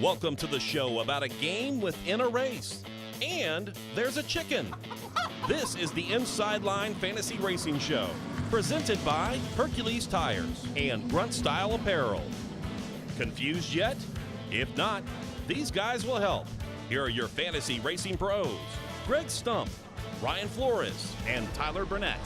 Welcome to the show about a game within a race. And there's a chicken. This is the Inside Line Fantasy Racing Show, presented by Hercules Tires and Grunt Style Apparel. Confused yet? If not, these guys will help. Here are your fantasy racing pros, Greg Stump, Ryan Flores, and Tyler Burnett.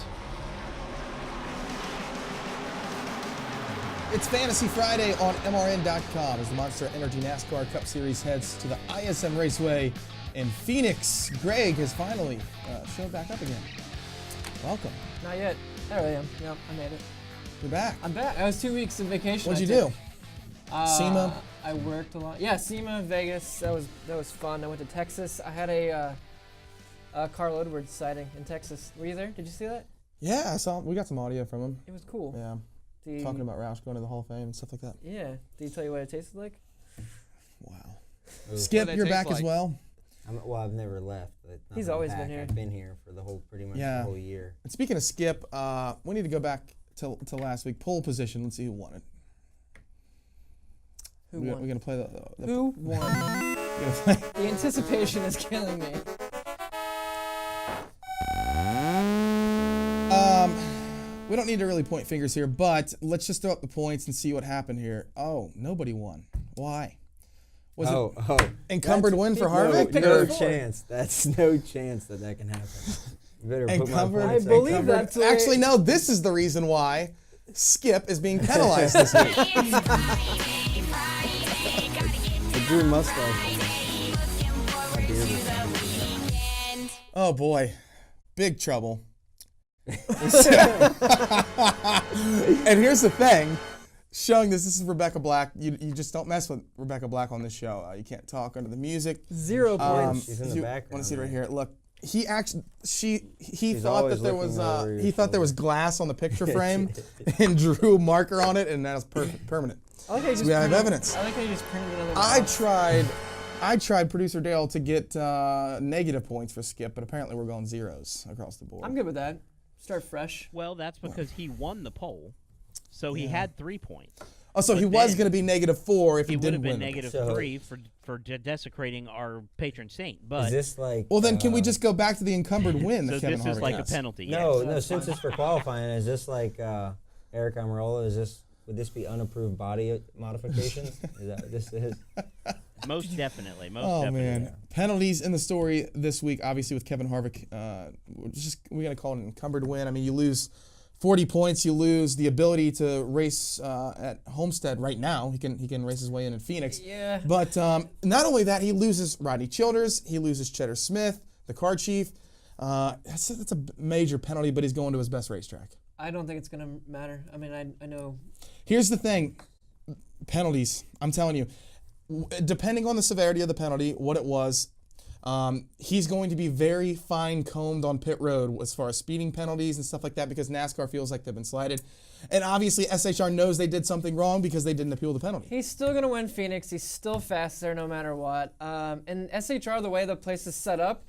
It's Fantasy Friday on MRN.com as the Monster Energy NASCAR Cup Series heads to the ISM Raceway in Phoenix. Greg has finally showed back up again. Welcome. Not yet. There I am. Yep, I made it. You're back. I'm back. I was 2 weeks of vacation. What'd you do? SEMA? I worked a lot. Yeah, SEMA, Vegas. That was fun. I went to Texas. I had a Carl Edwards sighting in Texas. Were you there? Did you see that? Yeah, I saw. We got some audio from him. It was cool. Yeah. Talking about Roush going to the Hall of Fame and stuff like that. Yeah. Did he tell you what it tasted like? Wow. Skip, you're back as well. I've never left. But he's always been here. I've been here for pretty much the whole year. And speaking of Skip, we need to go back to last week. Pole position. Let's see who won it. Who won? We're gonna play the Who won? The anticipation is killing me. We don't need to really point fingers here, but let's just throw up the points and see what happened here. Oh, nobody won. Why? Was it encumbered win for Harvick? No chance. That's no chance that can happen. You better put my points. I believe that's Actually, no. This is the reason why Skip is being penalized this week. The Drew mustache. Oh boy, big trouble. And here's the thing, showing this is Rebecca Black. You just don't mess with Rebecca Black on this show. You can't talk under the music. 0 points. She's in the background. Want to see it right here? Look, he actually he thought that there was glass on the picture frame and drew a marker on it, and that was permanent. Okay, so we have evidence. I like how you just printed another one. I tried producer Dale to get negative points for Skip, but apparently we're going zeros across the board. I'm good with that. Start fresh. Well, that's because he won the poll, so he had 3 points. Oh, so he was going to be -4 if he didn't win. He would have been -3 for desecrating our patron saint. But is this like? Well, then can we just go back to the encumbered win? So that Kevin this is Harvick like has? a penalty. No, yes. no. Since it's for qualifying, is this like Eric Almirola? Would this be unapproved body modification? Is that what this is? Most definitely. Man, penalties in the story this week. Obviously, with Kevin Harvick, we're gonna call it an encumbered win. I mean, you lose 40 points. You lose the ability to race at Homestead right now. He can race his way in Phoenix. Yeah. But not only that, he loses Rodney Childers. He loses Cheddar Smith, the car chief. That's a major penalty, but he's going to his best racetrack. I don't think it's going to matter. I mean, I know. Here's the thing. Penalties. I'm telling you. Depending on the severity of the penalty, what it was, he's going to be very fine-combed on pit road as far as speeding penalties and stuff like that because NASCAR feels like they've been slighted. And obviously, SHR knows they did something wrong because they didn't appeal the penalty. He's still going to win Phoenix. He's still fast there no matter what. And SHR, the way the place is set up,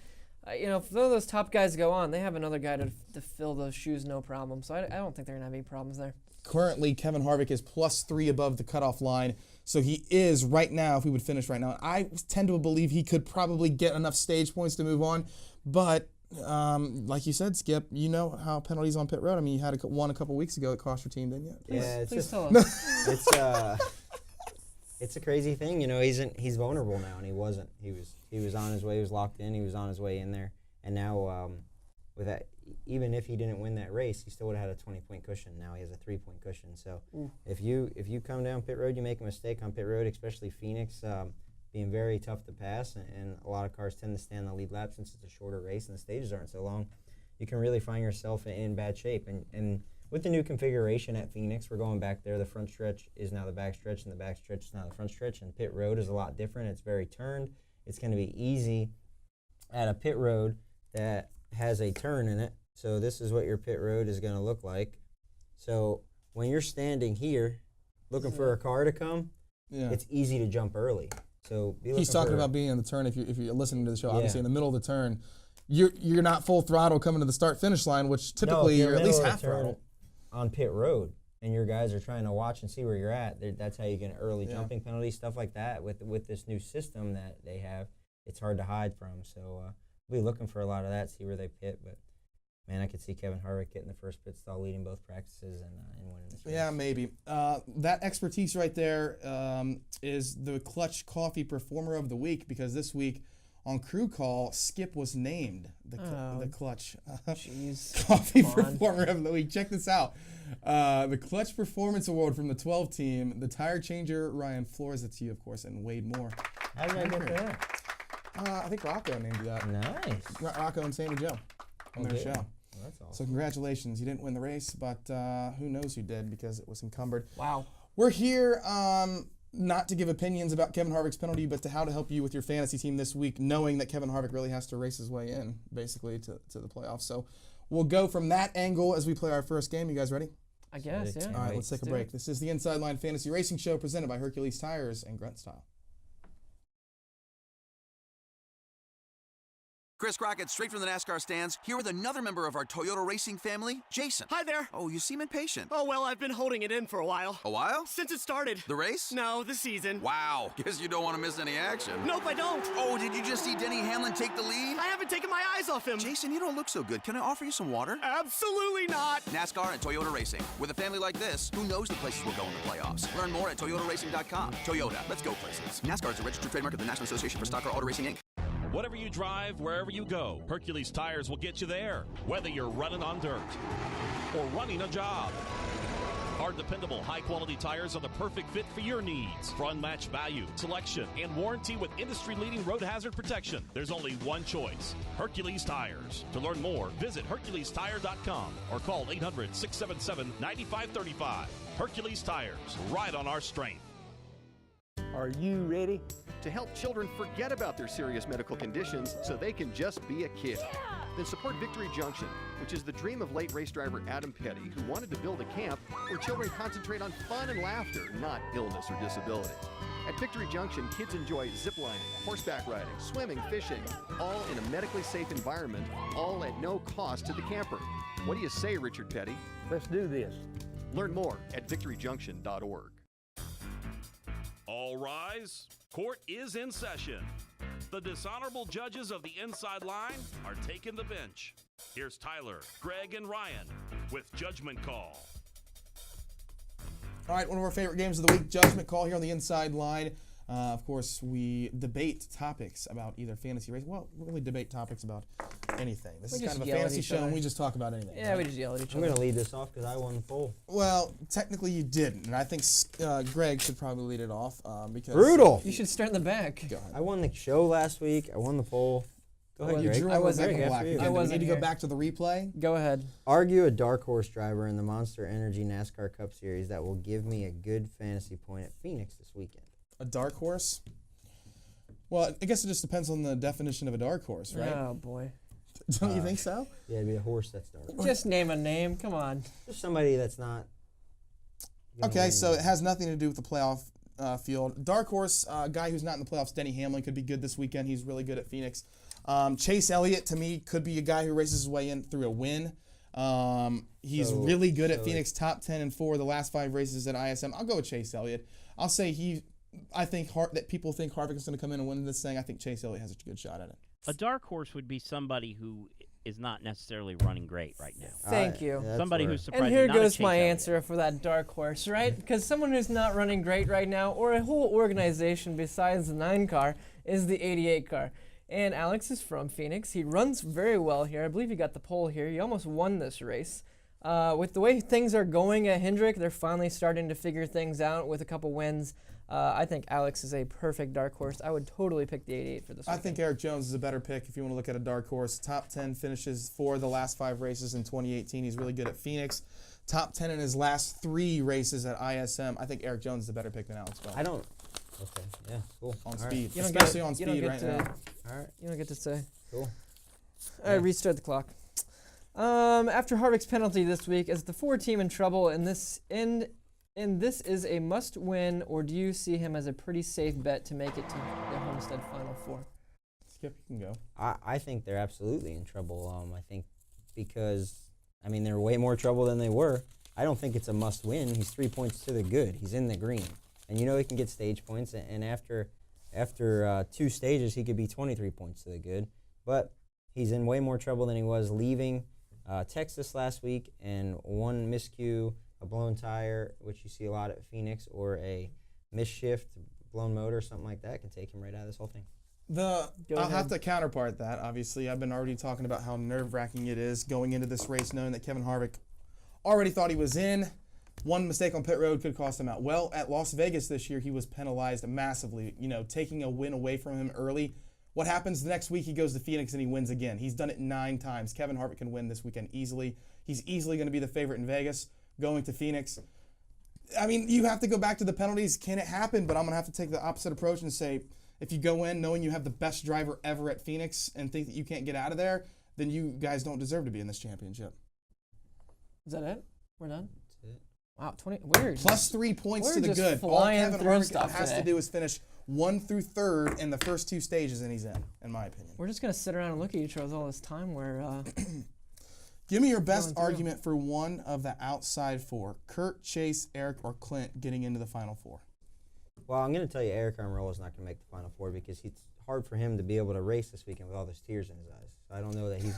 if those top guys go on, they have another guy to fill those shoes no problem. So I don't think they're going to have any problems there. Currently, Kevin Harvick is +3 above the cutoff line. So he is right now, if we would finish right now, I tend to believe he could probably get enough stage points to move on. But like you said, Skip, you know how penalties on pit road. I mean, you had one a couple weeks ago that cost your team, didn't you? Please tell us. It's a crazy thing. He's vulnerable now, and he wasn't. He was on his way. He was locked in. He was on his way in there, and now with that. Even if he didn't win that race, he still would have had a 20-point cushion. Now he has a 3-point cushion. So if you come down pit road, you make a mistake on pit road, especially Phoenix, being very tough to pass, and a lot of cars tend to stay on the lead lap since it's a shorter race and the stages aren't so long. You can really find yourself in bad shape. And with the new configuration at Phoenix, we're going back there. The front stretch is now the back stretch, and the back stretch is now the front stretch. And pit road is a lot different. It's very turned. It's going to be easy at a pit road that has a turn in it. So this is what your pit road is going to look like. So when you're standing here looking for a car to come, it's easy to jump early. So he's talking about being in the turn. If you're listening to the show, obviously in the middle of the turn, you're not full throttle coming to the start finish line, which typically you're at least half throttle on pit road. and your guys are trying to watch and see where you're at, that's how you get early jumping penalties, stuff like that. With this new system that they have, it's hard to hide from. So we'll be looking for a lot of that, see where they pit. But man, I could see Kevin Harvick getting the first pit stall, leading both practices, and winning this race. Yeah, maybe. That expertise right there is the Clutch Coffee Performer of the Week, because this week on Crew Call, Skip was named the Clutch Coffee Performer of the Week. Check this out. The Clutch Performance Award from the 12 team, the tire changer Ryan Flores, that's you, of course, and Wade Moore. How did I get that? I think Rocco named you that. Nice. Rocco and Sammy Joe on their show. Well, that's awesome. So congratulations. You didn't win the race, but who knows who did, because it was encumbered. Wow. We're here not to give opinions about Kevin Harvick's penalty, but to how to help you with your fantasy team this week, knowing that Kevin Harvick really has to race his way in, basically, to the playoffs. So we'll go from that angle as we play our first game. You guys ready? I guess, yeah. All right, let's take a break. This is the Inside Line Fantasy Racing Show presented by Hercules Tires and Grunt Style. Chris Crockett, straight from the NASCAR stands, here with another member of our Toyota racing family, Jason. Hi there. Oh, you seem impatient. Oh, well, I've been holding it in for a while. A while? Since it started. The race? No, the season. Wow. Guess you don't want to miss any action. Nope, I don't. Oh, did you just see Denny Hamlin take the lead? I haven't taken my eyes off him. Jason, you don't look so good. Can I offer you some water? Absolutely not. NASCAR and Toyota Racing. With a family like this, who knows the places we'll go in the playoffs? Learn more at toyotaracing.com. Toyota, let's go places. NASCAR is a registered trademark of the National Association for Stock Car Auto Racing, Inc. Whatever you drive, wherever you go, Hercules Tires will get you there, whether you're running on dirt or running a job. Our dependable, high-quality tires are the perfect fit for your needs. For unmatched value, selection, and warranty with industry-leading road hazard protection, there's only one choice: Hercules Tires. To learn more, visit HerculesTire.com or call 800-677-9535. Hercules Tires, ride on our strength. Are you ready? To help children forget about their serious medical conditions so they can just be a kid. Then support Victory Junction, which is the dream of late race driver Adam Petty, who wanted to build a camp where children concentrate on fun and laughter, not illness or disability. At Victory Junction, kids enjoy ziplining, horseback riding, swimming, fishing, all in a medically safe environment, all at no cost to the camper. What do you say, Richard Petty? Let's do this. Learn more at victoryjunction.org. All rise. Court is in session. The dishonorable judges of the Inside Line are taking the bench. Here's Tyler, Greg, and Ryan with Judgment Call. All right, one of our favorite games of the week, Judgment Call, here on the Inside Line. Of course, we debate topics about either fantasy racing. Well, we really debate topics about anything. This is kind of a fantasy show, and we just talk about anything. Yeah, right? we just yell at each I'm other. going to lead this off because I won the poll. Well, technically you didn't, and I think Greg should probably lead it off because Brutal. You should start in the back. Go ahead. I won the show last week. I won the poll. Go ahead, You Greg. drew I on wasn't Rebecca here. Black I again. Do we wasn't need to go here. back to the replay? Go ahead. Argue a dark horse driver in the Monster Energy NASCAR Cup Series that will give me a good fantasy point at Phoenix this weekend. A dark horse? Well, I guess it just depends on the definition of a dark horse, right? Oh, boy. Don't you think so? Yeah, it'd be a horse that's dark. Just name a name. Come on. Just somebody that's not. gonna Okay, win. so it has nothing to do with the playoff field. Dark horse, guy who's not in the playoffs, Denny Hamlin, could be good this weekend. He's really good at Phoenix. Chase Elliott, to me, could be a guy who races his way in through a win. He's really good at Phoenix, top 10 and 4 the last 5 races at ISM. I'll go with Chase Elliott. I'll say I think that people think Harvick is going to come in and win this thing. I think Chase Elliott has a good shot at it. A dark horse would be somebody who is not necessarily running great right now. Thank you. That's Somebody where- who's surprising. And here not a goes Chase my Elliott. answer for that dark horse, right? Because someone who's not running great right now, or a whole organization besides the 9 car, is the 88 car. And Alex is from Phoenix. He runs very well here. I believe he got the pole here. He almost won this race. With the way things are going at Hendrick, they're finally starting to figure things out with a couple wins. I think Alex is a perfect dark horse. I would totally pick the 88 for this I weekend. think Eric Jones is a better pick if you want to look at a dark horse. Top 10 finishes for the last 5 races in 2018. He's really good at Phoenix. Top 10 in his last 3 races at ISM. I think Eric Jones is a better pick than Alex Bell. I don't. Okay. Yeah. Cool. On All right. speed, You don't especially get- on you don't speed get right to- now. All right. You don't get to say. Cool. All right, restart the clock. After Harvick's penalty this week, is the 4 team in trouble? And this is a must-win, or do you see him as a pretty safe bet to make it to the Homestead Final 4? Skip, you can go. I think they're absolutely in trouble. I think because, they're way more trouble than they were. I don't think it's a must-win. He's 3 points to the good. He's in the green, and he can get stage points. And after 2 stages, he could be 23 points to the good. But he's in way more trouble than he was leaving Texas last week, and one miscue, a blown tire, which you see a lot at Phoenix, or a misshift, blown motor, something like that, can take him right out of this whole thing. I'll have to counterpart that. Obviously, I've been already talking about how nerve-wracking it is going into this race, knowing that Kevin Harvick already thought he was in. One mistake on pit road could cost him out. Well, at Las Vegas this year, he was penalized massively, taking a win away from him early. What happens the next week? He goes to Phoenix and he wins again. He's done it 9 times. Kevin Harvick can win this weekend easily. He's easily going to be the favorite in Vegas, going to Phoenix. I mean, you have to go back to the penalties. Can it happen? But I'm going to have to take the opposite approach and say, if you go in knowing you have the best driver ever at Phoenix and think that you can't get out of there, then you guys don't deserve to be in this championship. Is that it? We're done? That's it. Wow, 20. Weird. Plus 3 points to the just good. All flying Kevin through Harvick stuff has today. to do is finish 1 through 3rd in the first 2 stages, and he's in my opinion. We're just going to sit around and look at each other all this time where Give me your best Going through. argument for one of the outside 4. Kurt, Chase, Eric, or Clint getting into the final 4. Well, I'm going to tell you, Eric Almirola is not going to make the Final Four because it's hard for him to be able to race this weekend with all those tears in his eyes. So I don't know that he's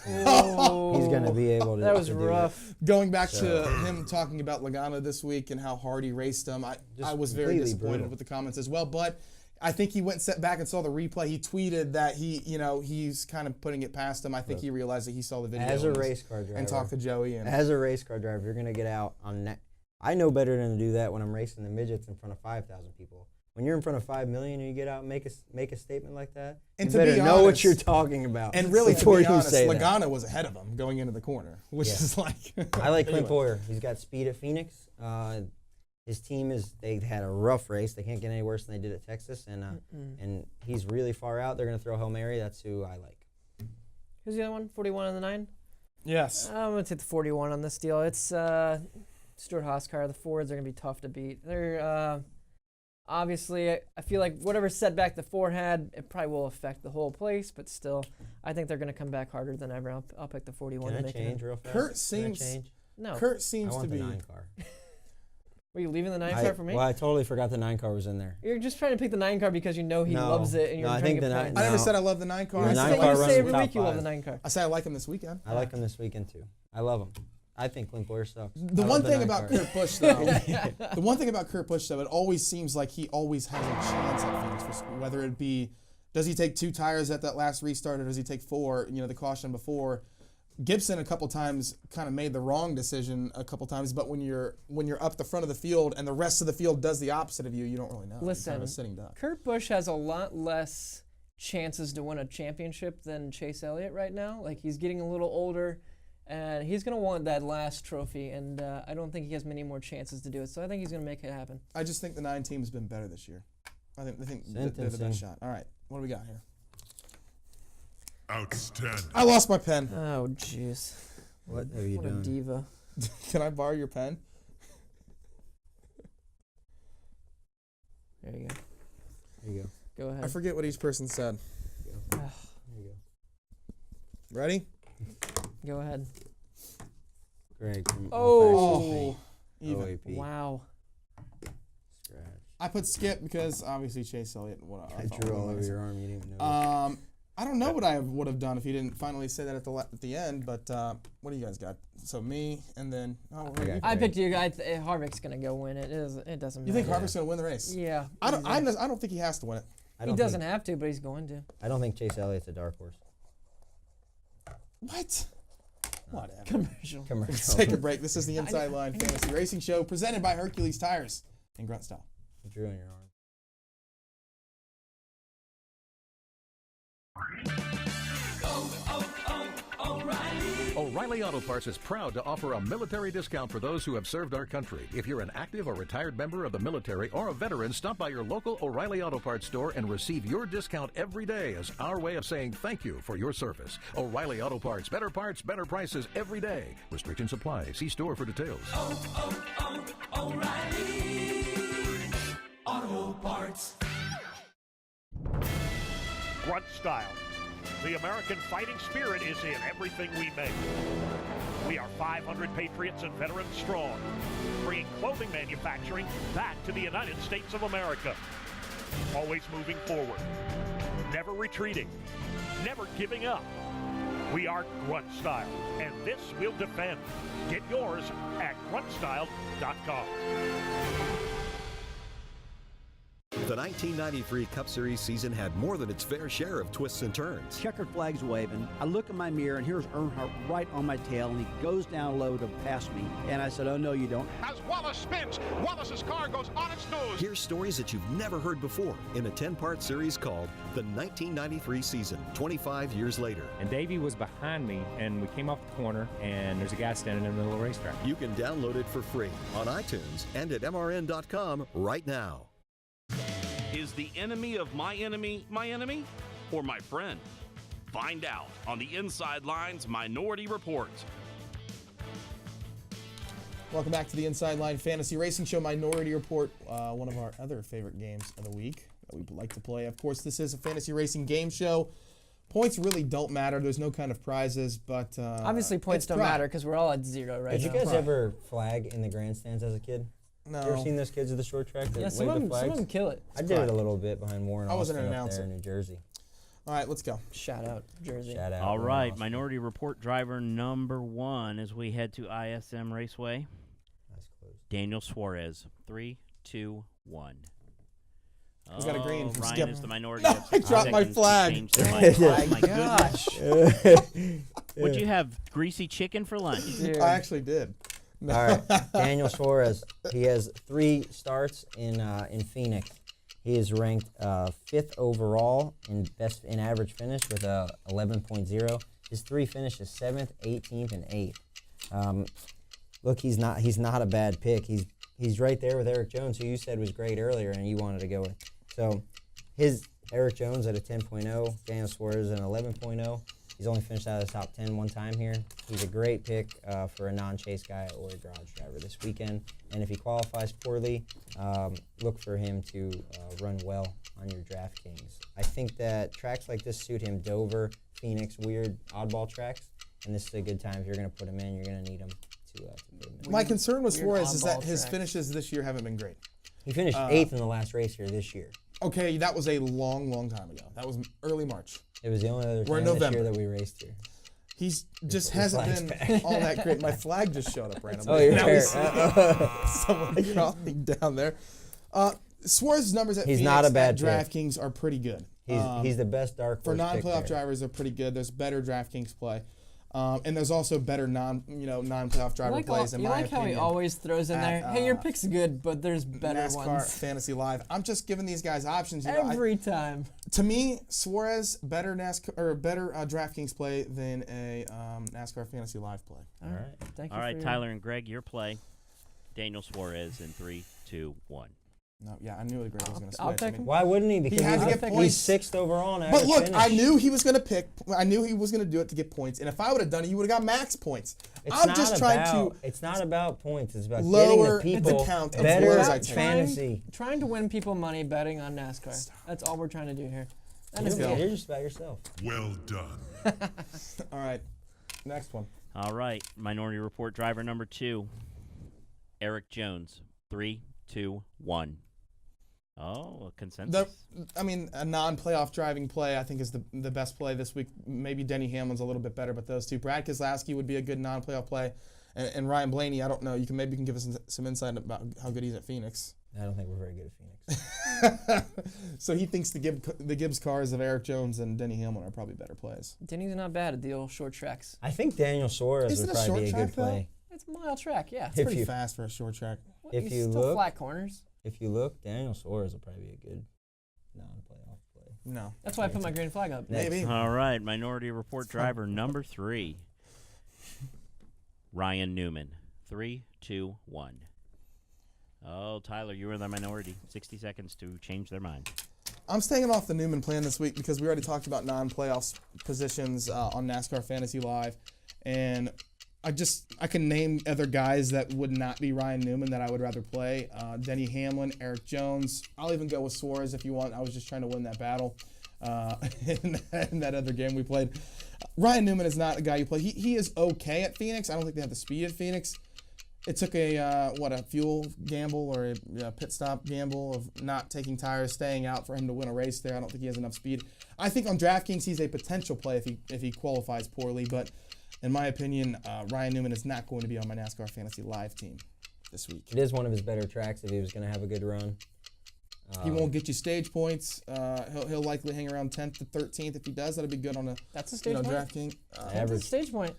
going to be able to. that was to do it. rough. Going back to him talking about Logano this week and how hard he raced him, I was very completely disappointed brutal. with the comments as well. But I think he went and sat back and saw the replay. He tweeted that he's kind of putting it past him. I think he realized that he saw the video As a race car driver, and talked to Joey. As a race car driver, you're going to get out on that. I know better than to do that when I'm racing the midgets in front of 5,000 people. When you're in front of 5 million and you get out and make a statement like that, And you to better be know what honest- you're talking about. And really, to before be you honest, say that. Logano was ahead of him going into the corner, which Yeah. is like. I like Clint Anyway. Boyer. He's got speed at Phoenix. His team they had a rough race. They can't get any worse than they did at Texas, and he's really far out. They're going to throw Hail Mary. That's who I like. Who's the other one? 41 on the 9? Yes. I'm going to take the 41 on this deal. It's Stuart Haas car. The Fords are going to be tough to beat. They're obviously, I feel like whatever setback the Ford had, it probably will affect the whole place, but still, I think they're going to come back harder than ever. I'll pick the 41 Can to I make change it. real fast? Kurt Can I seems- change? No. Kurt I seems to want the be. 9 car. Were you leaving the 9 car for me? Well, I totally forgot the 9 car was in there. You're just trying to pick the 9 car because you know he No. loves it and you're No, I trying think to get the points. I never No. said I love the 9 car. The I nine said I car like You runs say in every top week you love 5. the 9 car. I say I like him this weekend. I like him this weekend too. I love him. I think Clint Boyer sucks. The I one love thing 9 about car. Kurt Busch, though, the one thing about Kurt Busch, though, it always seems like he always has a chance at Phoenix. Whether it be, does he take 2 tires at that last restart, or does he take 4? The caution before. Gibson a couple times kind of made the wrong decision a couple times, but when you're up the front of the field and the rest of the field does the opposite of you, you don't really know. You're Listen, kind of a sitting duck. Kurt Busch has a lot less chances to win a championship than Chase Elliott right now. Like, he's getting a little older, and he's going to want that last trophy, and I don't think he has many more chances to do it. So I think he's going to make it happen. I just think the 9 team has been better this year. I think they're the Sentencing. best shot. All right, what do we got here? Outstanding. I lost my pen. Oh, jeez. What have you What a done? diva. Can I borrow your pen? There you go. There you go. Go ahead. I forget what each person said. There you go. Ready? Go ahead. Greg from Oh. Even. OAP. Wow. Scratch. I put Skip because obviously Chase Elliott. I drew all over your arm. You didn't even know. I don't know what I would have done if he didn't finally say that at the end. But what do you guys got? So me and then I picked you. Harvick's going to go win it. It doesn't matter. You think Harvick's gonna win the race? Yeah. I don't think he has to win it. He doesn't have to, but he's going to. I don't think Chase Elliott's a dark horse. What? Whatever. Commercial. Let's take a break. This is the Inside Line Fantasy Racing Show presented by Hercules Tires in Grunt Style. I drew on your arm. O'Reilly Auto Parts is proud to offer a military discount for those who have served our country. If you're an active or retired member of the military or a veteran, stop by your local O'Reilly Auto Parts store and receive your discount every day as our way of saying thank you for your service. O'Reilly Auto Parts, better prices every day. Restrictions apply. See store for details. O'Reilly Auto Parts. Grunt Style. The American fighting spirit is in everything we make. We are 500 patriots and veterans strong, bringing clothing manufacturing back to the United States of America. Always moving forward, never retreating, never giving up. We are Grunt Style, and this we'll defend. Get yours at gruntstyle.com. The 1993 Cup Series season had more than its fair share of twists and turns. Checkered flag's waving. I look in my mirror, and here's Earnhardt right on my tail, and he goes down low to pass me. And I said, oh, no, you don't. As Wallace spins, Wallace's car goes on its nose. Here's stories that you've never heard before in a 10-part series called The 1993 Season, 25 years later. And Davey was behind me, and we came off the corner, and there's a guy standing in the middle of the racetrack. You can download it for free on iTunes and at MRN.com right now. Is the enemy of my enemy or my friend? Find out on the Inside Lines Minority Report. Welcome back to the Inside Line Fantasy Racing Show Minority Report, one of our other favorite games of the week that we like to play. Of course, this is a fantasy racing game show. Points really don't matter. There's no kind of prizes, but obviously points don't matter because we're all at 0 right now. Did you guys ever flag in the grandstands as a kid? No. You ever seen those kids at the short track that Yeah, wave some the of flags? them kill it. I did it a little bit behind Warren I wasn't Austin an up there announcer. in New Jersey. All right, let's go. Shout out, Jersey. Shout out. All Warren right, Austin. Minority Report driver number 1 as we head to ISM Raceway. That's close. Daniel Suarez. 3, 2, 1. He's got a green from Ryan Skip. is the minority. No, of I dropped my seconds to flag. change their mind. Oh my gosh. What'd you have? Greasy chicken for lunch? Dude. I actually did. All right, Daniel Suarez. He has 3 starts in Phoenix. He is ranked 5th overall in average finish with a 11.0. His 3 finishes 7th, 18th, and 8th. Look, he's not a bad pick. He's right there with Eric Jones, who you said was great earlier, and you wanted to go with. So his Eric Jones at a 10.0, Daniel Suarez at an 11.0. He's only finished out of the top 10 one time here. He's a great pick for a non-chase guy or a garage driver this weekend. And if he qualifies poorly, look for him to run well on your DraftKings. I think that tracks like this suit him. Dover, Phoenix, weird oddball tracks. And this is a good time. If you're going to put him in, you're going to need him to put him in. My concern with Suarez is that oddball his tracks. finishes this year haven't been great. He finished 8th in the last race here this year. Okay, that was a long, long time ago. That was early March. It was the only other We're in time this November. year that we raced here. He's just Your hasn't flag's been back. all that great. My flag just showed up randomly. Oh, you're Now fair. he's- someone crawling down there. Suarez's numbers at He's Phoenix not a bad at DraftKings are pretty good. He's the best dark For horse pick non-playoff there. drivers, they're pretty good. There's better DraftKings play, and there's also better non-playoff driver plays in you my like how he opinion. always throws in at, there, hey, your pick's good, but there's better NASCAR ones. Fantasy Live. I'm just giving these guys options. You know, Every time. to me, Suarez better NASCAR or better DraftKings play than a NASCAR Fantasy Live play. All right. Thank you. All right, for Tyler and Greg, your play. Daniel Suarez in 3, 2, 1. No, yeah, I knew the Greg was going to I'll switch. pick him. Why wouldn't he? Because had to he's, get he's points. 6th overall in But average look, finish. I knew he was going to pick. I knew he was going to do it to get points. And if I would have done it, you would have got max points. I'm just trying to It's not about points. It's about lower getting the the people count of better words I take. fantasy. Trying to win people money betting on NASCAR. That's all we're trying to do here. And it's go. You're just about yourself. Well done. All right, next one. All right, Minority Report driver number 2, Eric Jones. 3, 2, 1. Oh, a consensus. A non-playoff driving play I think is the best play this week. Maybe Denny Hamlin's a little bit better, but those two. Brad Keselowski would be a good non-playoff play. And Ryan Blaney, I don't know. You can give us some insight about how good he's at Phoenix. I don't think we're very good at Phoenix. So he thinks the Gibbs cars of Eric Jones and Denny Hamlin are probably better plays. Denny's not bad at the old short tracks. I think Daniel Suarez Is would it a probably be a short good track, though? play. It's a mile track, yeah. It's pretty fast for a short track. Well, If he's you still look- flat corners. If you look, Daniel Suarez will probably be a good non-playoff play. No. That's why I put my green flag up. Maybe. All right, Minority Report driver number 3, Ryan Newman. 3, 2, 1. Oh, Tyler, you were in the minority. 60 seconds to change their mind. I'm staying off the Newman plan this week because we already talked about non-playoffs positions on NASCAR Fantasy Live, and I can name other guys that would not be Ryan Newman that I would rather play. Denny Hamlin, Eric Jones. I'll even go with Suarez if you want. I was just trying to win that battle. in that other game we played. Ryan Newman is not a guy you play. He is okay at Phoenix. I don't think they have the speed at Phoenix. It took a fuel gamble or a pit stop gamble of not taking tires, staying out for him to win a race there. I don't think he has enough speed. I think on DraftKings he's a potential play if he qualifies poorly, but in my opinion, Ryan Newman is not going to be on my NASCAR Fantasy Live team this week. It is one of his better tracks if he was going to have a good run. He won't get you stage points. He'll likely hang around 10th to 13th. If he does, that'll be good on That's a stage point? DraftKings. Average stage point.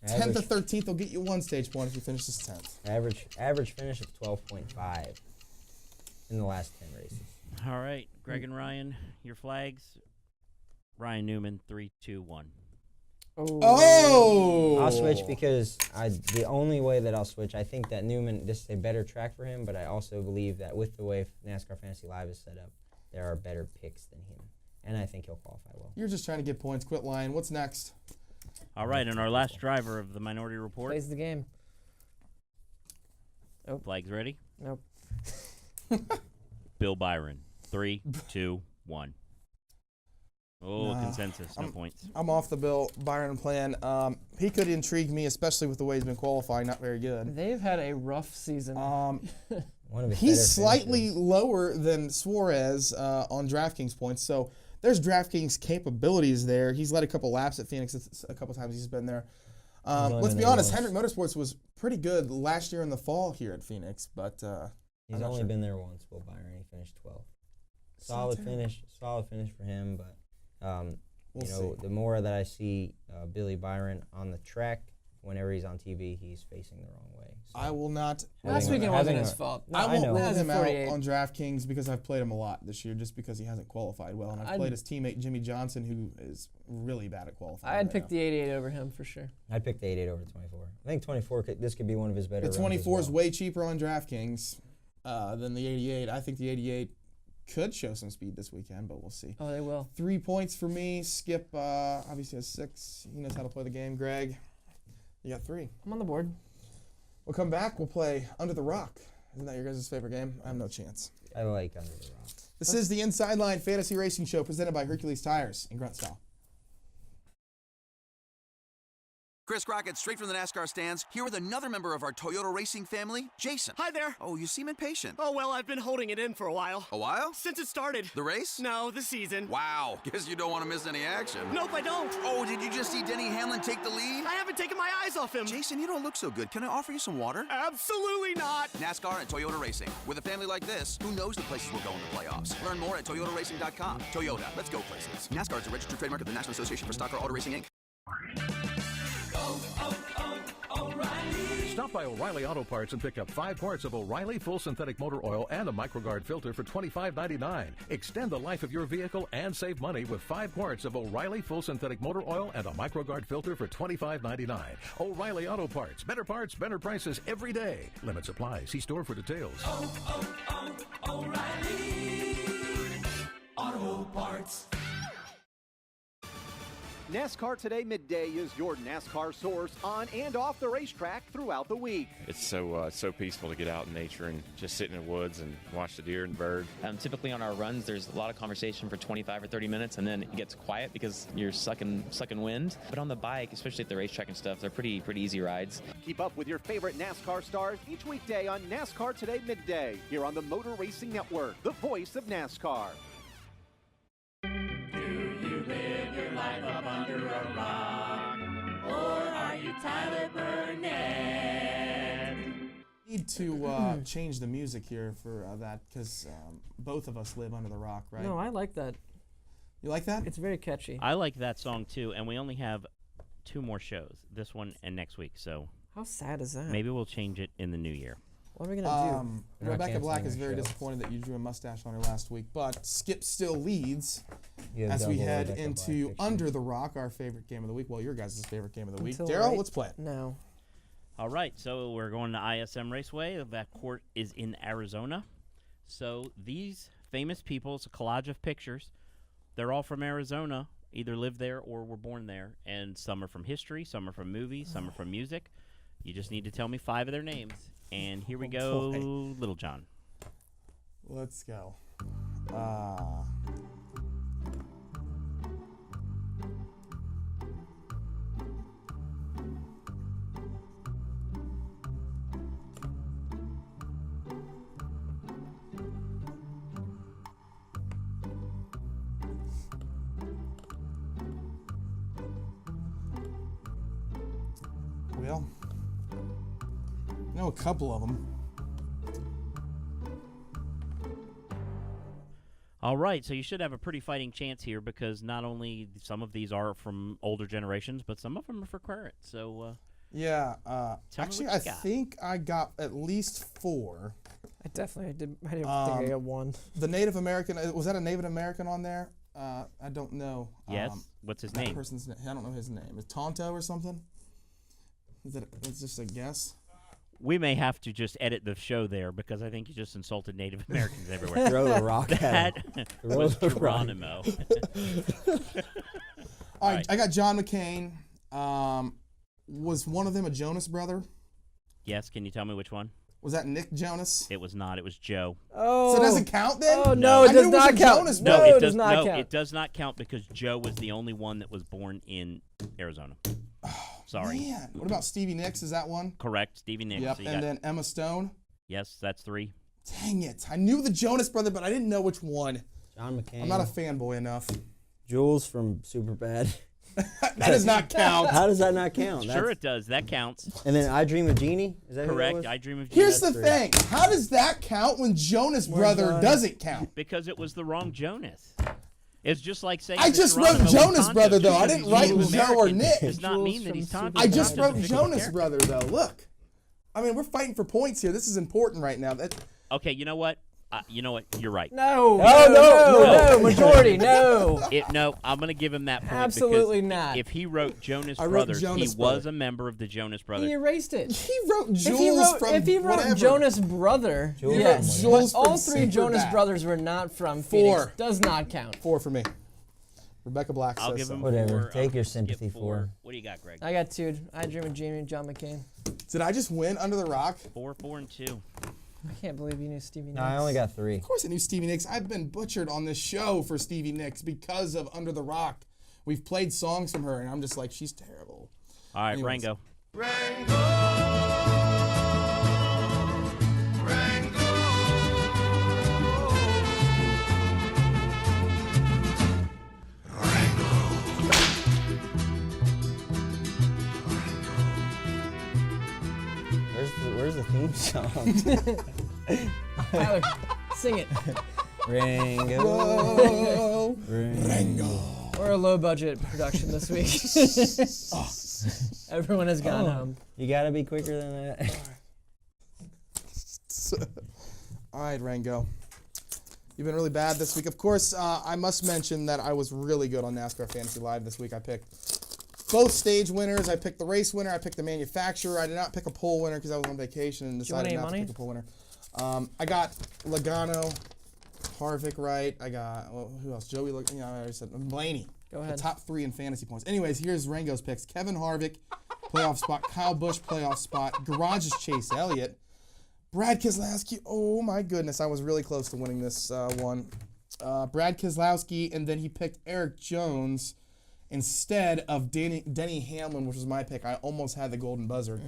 10th to 13th will get you 1 stage point if he finishes 10th. Average finish of 12.5 in the last 10 races. All right, Greg and Ryan, your flags. Ryan Newman, 3, 2, 1. Oh! I'll switch because the only way that I'll switch, I think that Newman, this is a better track for him, but I also believe that with the way NASCAR Fantasy Live is set up, there are better picks than him, and I think he'll qualify well. You're just trying to get points. Quit lying. What's next? All right, and our last driver of the Minority Report. Plays the game. Oh. Flags ready? Nope. Bill Byron, 3, 2, 1. Oh, consensus, no points. I'm off the Bill Byron plan. He could intrigue me, especially with the way he's been qualifying. Not very good. They've had a rough season. He's slightly lower than Suarez on DraftKings points, so there's DraftKings capabilities there. He's led a couple laps at Phoenix a couple times he's been there. Let's be honest, Hendrick Motorsports was pretty good last year in the fall here at Phoenix, but he's only been there once, Bill Byron. He finished 12th. Solid finish for him, but the more that I see Billy Byron on the track, whenever he's on TV, he's facing the wrong way. So I will not. Last weekend wasn't his fault. I won't rule him out on DraftKings because I've played him a lot this year, just because he hasn't qualified well, and I've played his teammate Jimmy Johnson, who is really bad at qualifying. I'd pick the 88 over him for sure. I'd pick the 88 over the 24. I think 24. This could be one of his better. The 24 is way cheaper on DraftKings than the 88. I think the 88 could show some speed this weekend, but we'll see. Oh, they will. 3 points for me. Skip obviously has 6. He knows how to play the game. Greg, you got 3. I'm on the board. We'll come back. We'll play Under the Rock. Isn't that your guys' favorite game? I have no chance. I like Under the Rock. This is the Inside Line Fantasy Racing Show presented by Hercules Tires in Grunt Style. Chris Crockett, straight from the NASCAR stands, here with another member of our Toyota racing family, Jason. Hi there. Oh, you seem impatient. Oh, well, I've been holding it in for a while. A while? Since it started. The race? No, the season. Wow. Guess you don't want to miss any action. Nope, I don't. Oh, did you just see Denny Hamlin take the lead? I haven't taken my eyes off him. Jason, you don't look so good. Can I offer you some water? Absolutely not. NASCAR and Toyota Racing. With a family like this, who knows the places we'll go in the playoffs? Learn more at toyotaracing.com. Toyota, let's go places. NASCAR is a registered trademark of the National Association for Stock Car Auto Racing, Inc. Stop by O'Reilly Auto Parts and pick up 5 quarts of O'Reilly Full Synthetic Motor Oil and a MicroGuard filter for $25.99. Extend the life of your vehicle and save money with 5 quarts of O'Reilly Full Synthetic Motor Oil and a MicroGuard filter for $25.99. O'Reilly Auto Parts. Better parts, better prices every day. Limit supply. See store for details. O'Reilly Auto Parts. NASCAR Today Midday is your NASCAR source on and off the racetrack throughout the week. It's so peaceful to get out in nature and just sit in the woods and watch the deer and bird. Typically on our runs, there's a lot of conversation for 25 or 30 minutes, and then it gets quiet because you're sucking wind. But on the bike, especially at the racetrack and stuff, they're pretty easy rides. Keep up with your favorite NASCAR stars each weekday on NASCAR Today Midday here on the Motor Racing Network, the voice of NASCAR. Live your life up under a rock, or are you Tyler Burnett? Need to change the music here for that because both of us live under the rock, right? No, I like that. You like that? It's very catchy. I like that song too, and we only have 2 more shows, this one and next week. So how sad is that? Maybe we'll change it in the new year. What are we gonna do? Rebecca Black is very disappointed that you drew a mustache on her last week, but Skip still leads as we head into Under the Rock, our favorite game of the week. Well, your guys' favorite game of the week. Daryl, let's play it. No. All right, so we're going to ISM Raceway. That court is in Arizona. So these famous people, it's a collage of pictures. They're all from Arizona, either live there or were born there, and some are from history, some are from movies, some are from music. You just need to tell me 5 of their names. And here we go, Little John. Let's go. will. I know a couple of them. All right, so you should have a pretty fighting chance here because not only some of these are from older generations, but some of them are for current. So yeah, tell me actually, what I you got. think I got at least 4. I definitely did. I didn't think I got 1. The Native American, was that a Native American on there? I don't know. Yes. What's his that name? Person's I don't know his name. Is Tonto or something? It's just a guess. We may have to just edit the show there because I think you just insulted Native Americans everywhere. Throw the rock at him. That Throw was the rock. Geronimo. All right, I got John McCain. Was one of them a Jonas brother? Yes, can you tell me which one? Was that Nick Jonas? It was not. It was Joe. Oh. So it doesn't count then? Oh, no, it does not count. Jonas No, brother. it does not no, count. it does not count because Joe was the only one that was born in Arizona. Sorry. Man, what about Stevie Nicks? Is that one? Correct, Stevie Nicks. Yep, So you and got- then Emma Stone. yes, that's 3. Dang it. I knew the Jonas brother, but I didn't know which one. John McCain. I'm not a fanboy enough. Jules from Superbad. That does not count. How does that not count? Sure, it does. That counts. And then I Dream of Jeannie? Is that Correct. Who that I Dream of Jeannie. Here's the thing. How does that count when Jonas brother done. doesn't count? Because it was the wrong Jonas. It's just like saying I that just wrote Geronimo was Jonas Tonto. brother, though. Just I because didn't he's write Native Joe or American Nick. does not mean that he's Tonto. I just Tonto's a wrote fictional Jonas character. brother, though. Look. I mean, we're fighting for points here. This is important right now. Okay, you know what? You're right. No, majority, no. No, I'm going to give him that point. Absolutely because not. If he wrote Jonas I wrote Brothers, Jonas he was brother. a member of the Jonas Brothers. He erased it. He wrote Jules from If he wrote whatever. Jonas Brother, Jules yes. from Jules But all from 3 Jonas Superbad. brothers were not from 4. Phoenix. Does not count. 4 for me. Rebecca Black I'll says give so. him Whatever. 4. Take I'll your skip sympathy 4. for. What do you got, Greg? I got 2. I Dream of Jamie and John McCain. Did I just win Under the Rock? 4, 4, and 2. I can't believe you knew Stevie Nicks. No, I only got 3. Of course I knew Stevie Nicks. I've been butchered on this show for Stevie Nicks because of Under the Rock. We've played songs from her, and I'm just like, she's terrible. All right, Anyways. Rango. Where's the theme song? Tyler, sing it. Rango. Rango. We're a low budget production this week. Everyone has gone home. You gotta be quicker than that. All right, Rango. You've been really bad this week. Of course, I must mention that I was really good on NASCAR Fantasy Live this week. I picked both stage winners. I picked the race winner. I picked the manufacturer. I did not pick a pole winner because I was on vacation and decided not to pick a pole winner. I got Logano, Harvick right. I got, who else? Joey, I already said Blaney. Go ahead. The top 3 in fantasy points. Anyways, here's Rango's picks. Kevin Harvick, playoff spot. Kyle Busch, playoff spot. Garage's Chase Elliott. Brad Keselowski. Oh, my goodness. I was really close to winning this one. Brad Keselowski, and then he picked Eric Jones instead of Denny Hamlin, which was my pick. I almost had the golden buzzer.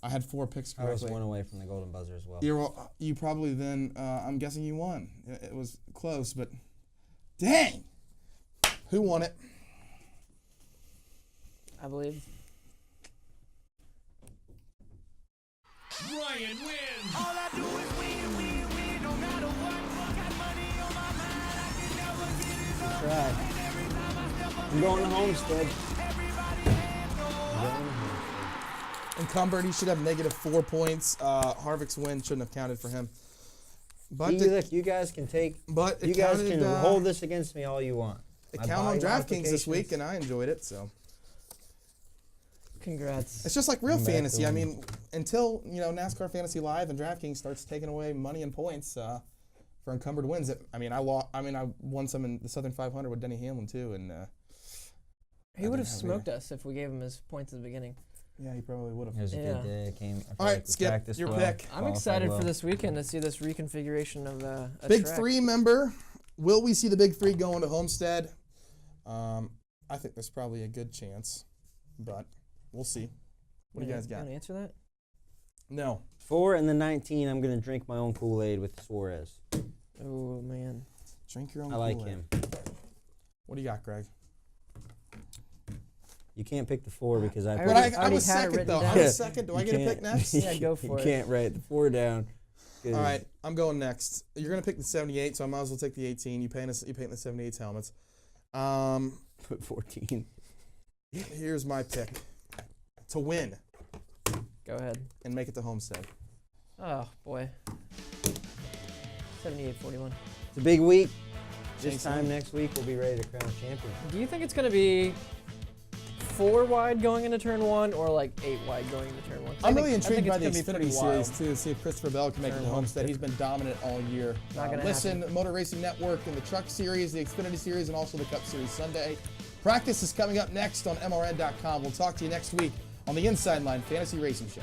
I had 4 picks I was correctly. 1 away from the golden buzzer as well. You probably then, I'm guessing you won. It was close, but dang. Who won it? I believe. Ryan wins. All I do is win, win, win, no matter what. Got money on my mind, I can never get enough. Right. I'm going to Homestead. Encumbered, he should have -4 points. Harvick's win shouldn't have counted for him. But Look, you guys can take. But you guys can hold this against me all you want. It My counted on buy DraftKings this modifications. week, and I enjoyed it. So Congrats. it's just like real I'm back fantasy. to I winning. mean, until NASCAR Fantasy Live and DraftKings starts taking away money and points for encumbered wins. I won some in the Southern 500 with Denny Hamlin too, and He would have smoked us if we gave him his points at the beginning. Yeah, he probably would have. It was a good day. I feel All right, like we Skip, practiced your well, pick. I'm qualified excited well. for this weekend to see this reconfiguration of a Big track. 3 member. Will we see the Big 3 going to Homestead? I think there's probably a good chance, but we'll see. What do you guys got? Want to answer that? No. 4 and the 19. I'm gonna drink my own Kool-Aid with Suarez. Oh man. Drink your own I like Kool-Aid. him. What do you got, Greg? You can't pick the 4 because I. But I already was had it second written though. down. I was second. Do I You get to can't- pick next? Yeah, go for you it. can't write the 4 down. All right, I'm going next. You're gonna pick the 78, so I might as well take the 18. You paint the 78 helmets. Put 14. Here's my pick to win Go ahead. and make it to Homestead. Oh boy. 78-41. It's a big week. This Jason. time next week, we'll be ready to crown champion. Do you think it's gonna be 4 wide going into turn 1 or like 8 wide going into turn 1? I'm really intrigued by the it's gonna be Xfinity pretty Series wild. too, to see if Christopher Bell can make it Turn to one. Homestead. He's been dominant all year. Not gonna Listen, happen. Motor Racing Network in the Truck Series, the Xfinity Series, and also the Cup Series Sunday. Practice is coming up next on MRN.com. We'll talk to you next week on the Inside Line Fantasy Racing Show.